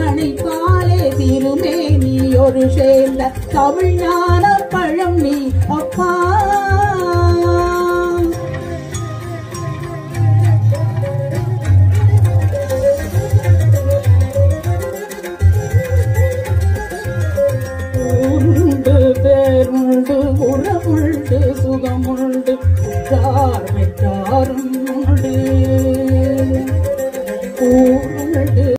அணைப்பாலே திருமே நீ ஒரு சேர்ந்த தமிழ் ஞான பழம் நீ அப்பா. உண்டு பேருண்டு உறவுண்டு சுகமுண்டு